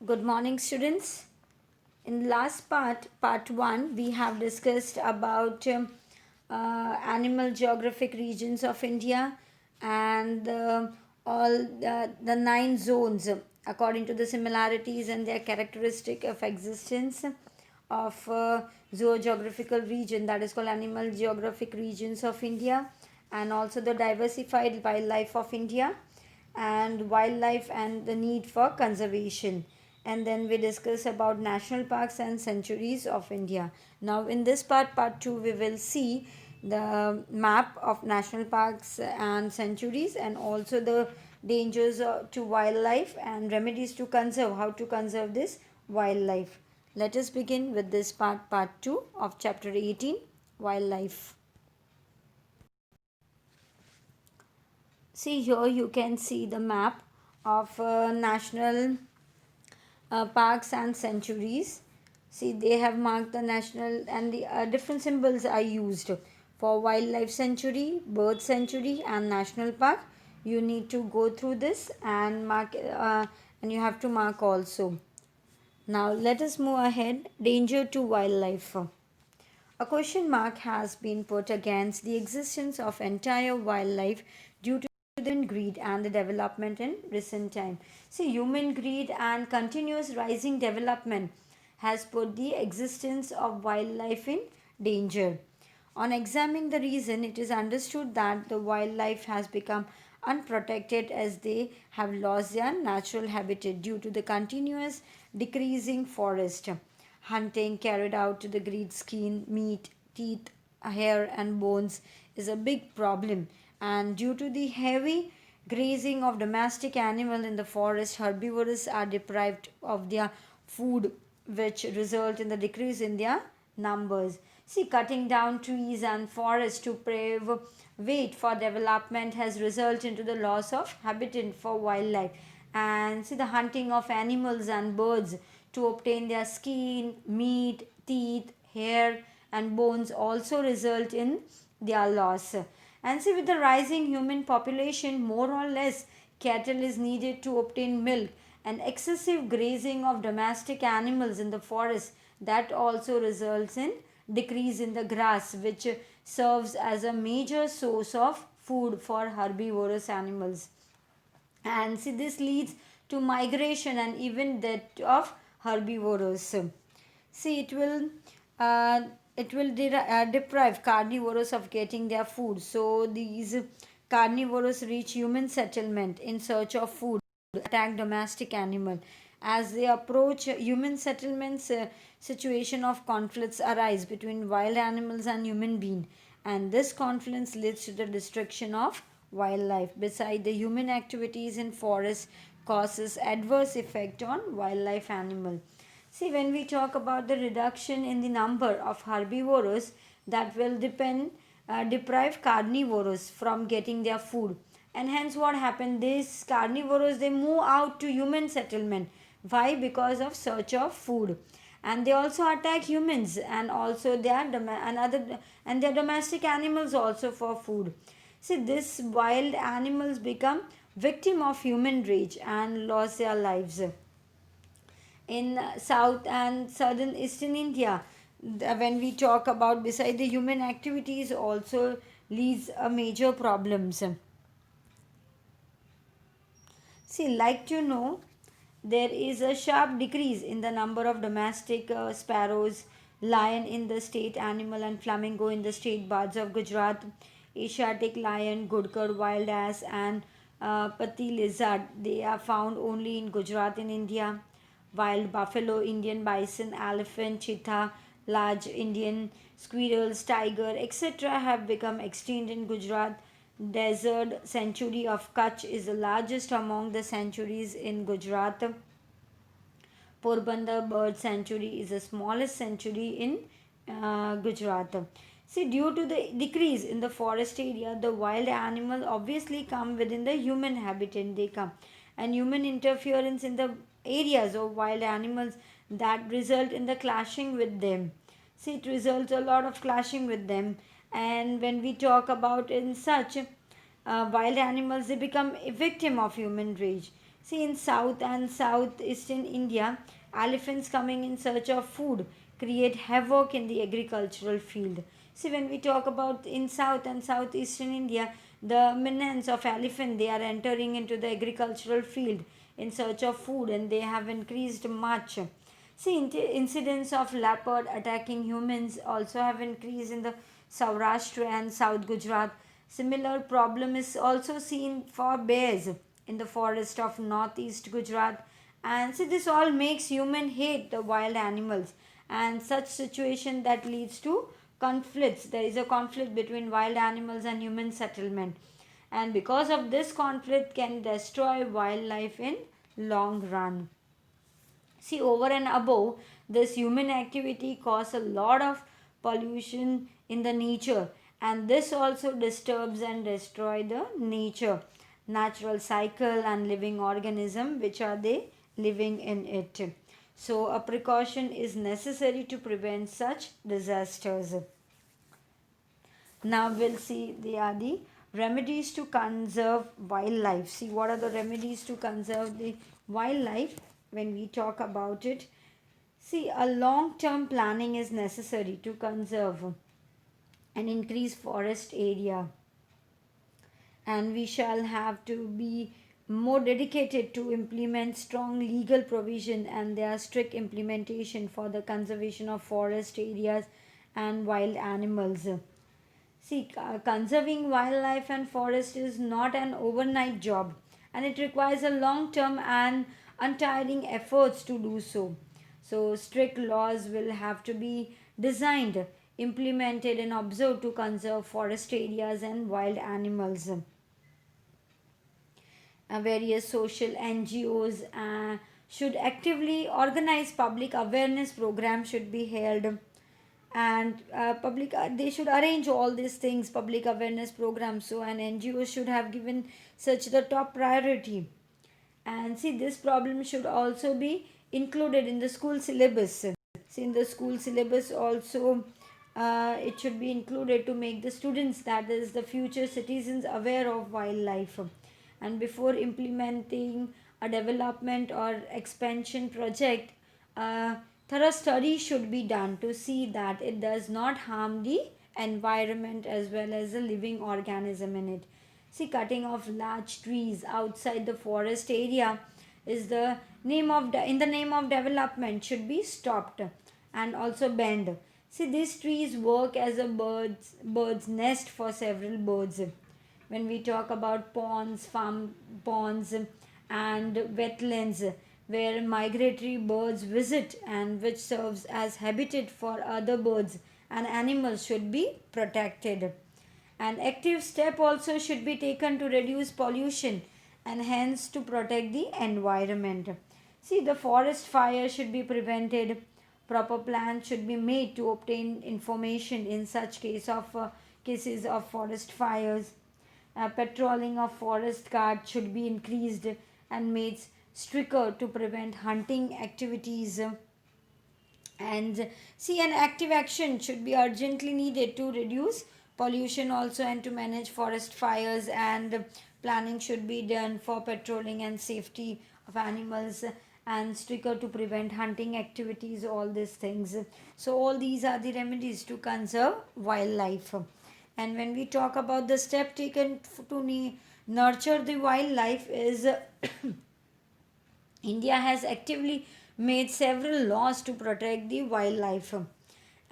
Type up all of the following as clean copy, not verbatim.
Good morning, students. In the last part 1, we have discussed about animal geographic regions of India and all the 9 zones according to the similarities and their characteristic of existence of zoogeographical region, that is called animal geographic regions of India, and also the diversified wildlife of India and wildlife and the need for conservation. And then we discuss about national parks and sanctuaries of India. Now in this part 2, we will see the map of national parks and sanctuaries, and also the dangers to wildlife and remedies to conserve, how to conserve this wildlife. Let us begin with this part 2 of chapter 18, wildlife. See, here you can see the map of national parks and sanctuaries. See, they have marked the national, and the different symbols are used for wildlife sanctuary, bird sanctuary, and national park. You need to go through this and mark, and you have to mark also. Now, let us move ahead. Danger to wildlife. A question mark has been put against the existence of entire wildlife due to human greed and the development in recent time. See, human greed and continuous rising development has put the existence of wildlife in danger. On examining the reason, it is understood that the wildlife has become unprotected as they have lost their natural habitat due to the continuous decreasing forest. Hunting carried out to the greed skin, meat, teeth, hair, and bones is a big problem. And due to the heavy grazing of domestic animal in the forest, herbivores are deprived of their food, which result in the decrease in their numbers. See, cutting down trees and forests to pave wait for development has resulted into the loss of habitat for wildlife. And see, the hunting of animals and birds to obtain their skin, meat, teeth, hair, and bones also result in their loss. And see, with the rising human population, more or less cattle is needed to obtain milk, and excessive grazing of domestic animals in the forest, that also results in decrease in the grass, which serves as a major source of food for herbivorous animals. And see, this leads to migration and even death of herbivores. See, uh, deprive carnivores of getting their food. So these carnivores reach human settlement in search of food, attack domestic animal. As they approach human settlements, situation of conflicts arise between wild animals and human being, and this conflict leads to the destruction of wildlife. Beside the human activities in forests causes adverse effect on wildlife animal. See, when we talk about the reduction in the number of herbivores, that will deprive carnivores from getting their food, and hence what happened, these carnivores they move out to human settlement. Why? Because of search of food. And they also attack humans and also their domestic animals also for food. See, this wild animals become victim of human rage and lost their lives. In south and southern eastern India, when we talk about, beside the human activities also leads a major problems. See, like to know, there is a sharp decrease in the number of domestic sparrows, lion in the state animal, and flamingo in the state birds of Gujarat, Asiatic lion, Gudkar wild ass, and pati lizard. They are found only in Gujarat in India. Wild buffalo, Indian bison, elephant, cheetah, large Indian squirrels, tiger, etc. have become extinct in Gujarat. Desert sanctuary of Kutch is the largest among the sanctuaries in Gujarat. Porbandar Bird Sanctuary is the smallest sanctuary in Gujarat. See, due to the decrease in the forest area, the wild animals obviously come within the human habitat. They come, and human interference in the areas of wild animals that result in the clashing with them. See, it results a lot of clashing with them. And when we talk about in such wild animals, they become a victim of human rage. See, in South and Southeastern India, elephants coming in search of food create havoc in the agricultural field. See, when we talk about in South and Southeastern India, the millions of elephant they are entering into the agricultural field in search of food, and they have increased much. See, incidents of leopard attacking humans also have increased in the Saurashtra and South Gujarat. Similar problem is also seen for bears in the forest of northeast Gujarat. And see, this all makes human hate the wild animals, and such situation that leads to conflicts. There is a conflict between wild animals and human settlement, and because of this conflict can destroy wildlife in long run. See, over and above this, human activity cause a lot of pollution in the nature, and this also disturbs and destroy the nature, natural cycle and living organism which are they living in it. So a precaution is necessary to prevent such disasters. Now we'll see the are the remedies to conserve wildlife. See, what are the remedies to conserve the wildlife when we talk about it? See, a long term planning is necessary to conserve and increase forest area, and we shall have to be more dedicated to implement strong legal provision and their strict implementation for the conservation of forest areas and wild animals. See, conserving wildlife and forest is not an overnight job, and it requires a long term and untiring efforts to do so. So, strict laws will have to be designed, implemented, and observed to conserve forest areas and wild animals. Various social NGOs should actively organize public awareness programs should be held, and public they should arrange all these things, public awareness programs, so an NGO should have given such the top priority. And see, this problem should also be included in the school syllabus. See, in the school syllabus also it should be included to make the students, that is the future citizens, aware of wildlife. And before implementing a development or expansion project, thorough study should be done to see that it does not harm the environment as well as the living organism in it. See, cutting of large trees outside the forest area is the name of in the name of development should be stopped and also banned. See, these trees work as a bird's nest for several birds. When we talk about ponds, farm ponds, and wetlands where migratory birds visit and which serves as habitat for other birds and animals should be protected. An active step also should be taken to reduce pollution and hence to protect the environment. See, the forest fire should be prevented. Proper plans should be made to obtain information in such cases of forest fires. Patrolling of forest guards should be increased and made stricter to prevent hunting activities. And see, an active action should be urgently needed to reduce pollution also and to manage forest fires, and planning should be done for patrolling and safety of animals and stricter to prevent hunting activities, all these things. So all these are the remedies to conserve wildlife. And when we talk about the step taken to nurture the wildlife is India has actively made several laws to protect the wildlife.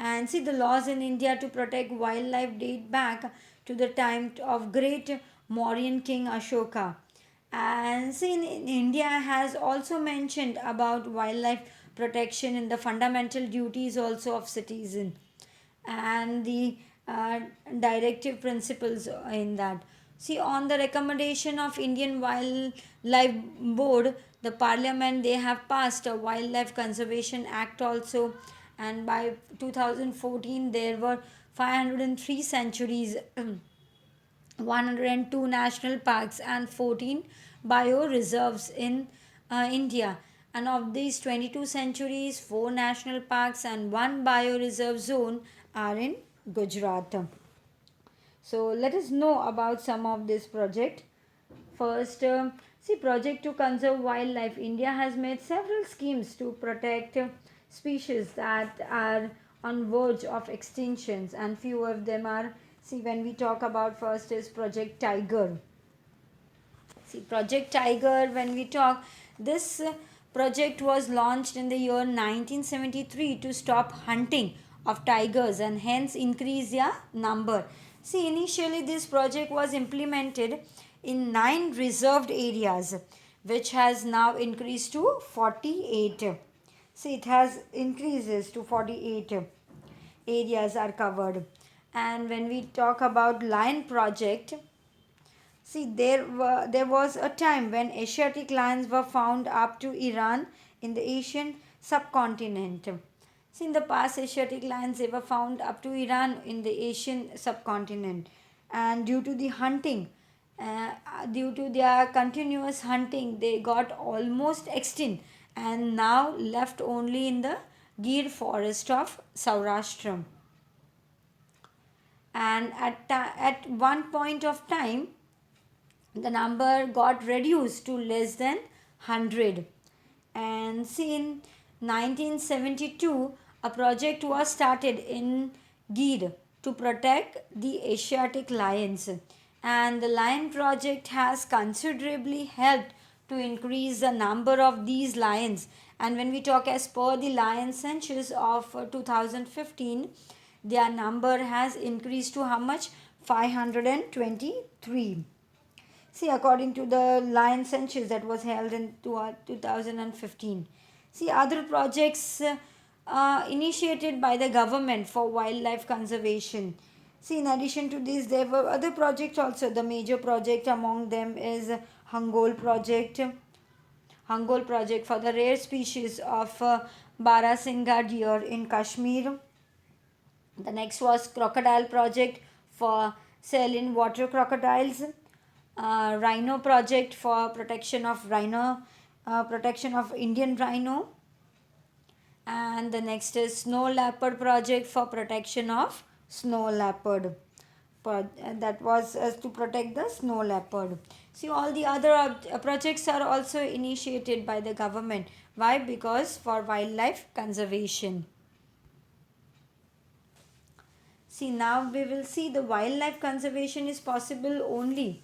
And see, the laws in India to protect wildlife date back to the time of great Mauryan king Ashoka. And see, in India has also mentioned about wildlife protection in the fundamental duties also of citizen, and the directive principles in that. See, on the recommendation of Indian Wildlife Board, the Parliament they have passed a Wildlife Conservation Act also, and by 2014 there were 503 sanctuaries, 102 national parks, and 14 bioreserves in India. And of these 22 sanctuaries, 4 national parks, and 1 bioreserve zone are in Gujarat. So let us know about some of this project. First, See, project to conserve wildlife. India has made several schemes to protect species that are on verge of extinctions, and few of them are. See, when we talk about first is Project Tiger. See, Project Tiger, when we talk, this project was launched in the year 1973 to stop hunting of tigers and hence increase their number. See, initially this project was implemented in 9 reserved areas, which has now increased to 48. See, it has increases to 48 areas are covered. And when we talk about Lion Project, see, there was a time when Asiatic lions were found up to Iran in the Asian subcontinent. See, in the past, Asiatic lions they were found up to Iran in the Asian subcontinent, and due to their continuous hunting, they got almost extinct and now left only in the Gir forest of Saurashtra. And at one point of time, the number got reduced to less than 100. And see, in 1972 a project was started in Gir to protect the Asiatic lions, and the lion project has considerably helped to increase the number of these lions. And when we talk as per the lion census of 2015, their number has increased to how much? 523. See, according to the Lion Census that was held in 2015. See, other projects initiated by the government for wildlife conservation. See, in addition to this, there were other projects also. The major project among them is Hangol project. Hangol project for the rare species of Barasingha deer in Kashmir. The next was Crocodile project for saline water crocodiles. Rhino project for protection of Indian rhino. And the next is Snow Leopard project for protection of snow leopard. That was to protect the snow leopard. See, all the other projects are also initiated by the government. Why? Because for wildlife conservation. See, now we will see the wildlife conservation is possible only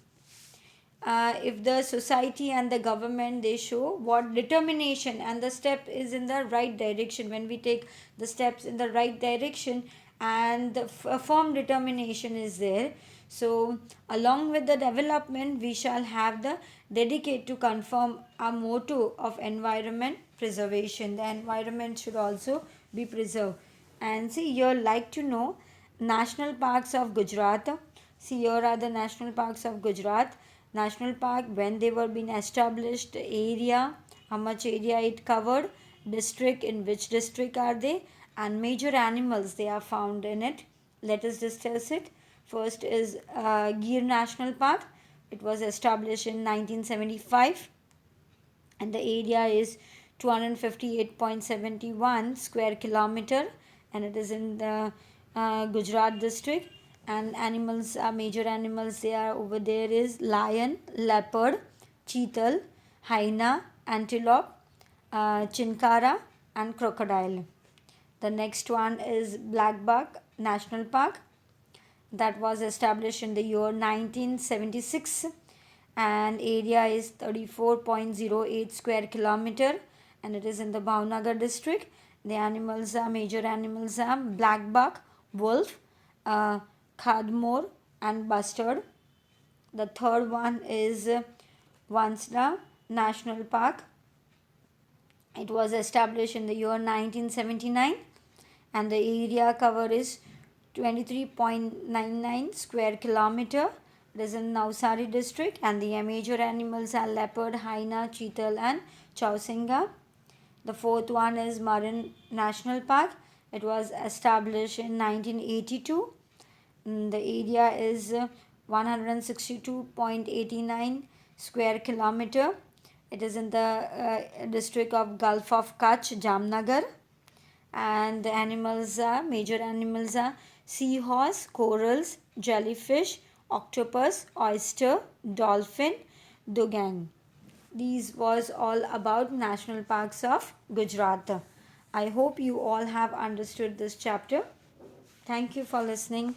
if the society and the government they show what determination and the step is in the right direction. When we take the steps in the right direction and the firm determination is there, so along with the development we shall have the dedicate to confirm our motto of environment preservation. The environment should also be preserved. And see, you'll like to know national parks of Gujarat. See, here are the national parks of Gujarat. National park, when they were being established, area, how much area it covered, district, in which district are they, and major animals they are found in it. Let us discuss it. First is Gir National Park. It was established in 1975 and the area is 258.71 square kilometer, and it is in the Gujarat district. And animals are major animals they are over there is lion, leopard, cheetal, hyena, antelope, chinkara and crocodile. The next one is Black Buck National Park, that was established in the year 1976 and area is 34.08 square kilometer, and it is in the Bhavnagar district. The animals are major animals are black buck, wolf, khadmore and bustard. The third one is Vansda National Park. It was established in the year 1979 and the area cover is 23.99 square kilometer. It is in Navsari district and the major animals are leopard, hyena, cheetal and chausinga. The fourth one is Marin National Park. It was established in 1982. The area is 162.89 square kilometer. It is in the district of Gulf of Kutch, Jamnagar. And the animals are, major animals are seahorse, corals, jellyfish, octopus, oyster, dolphin, dugong. these was all about national parks of Gujarat. I hope you all have understood this chapter. Thank you for listening.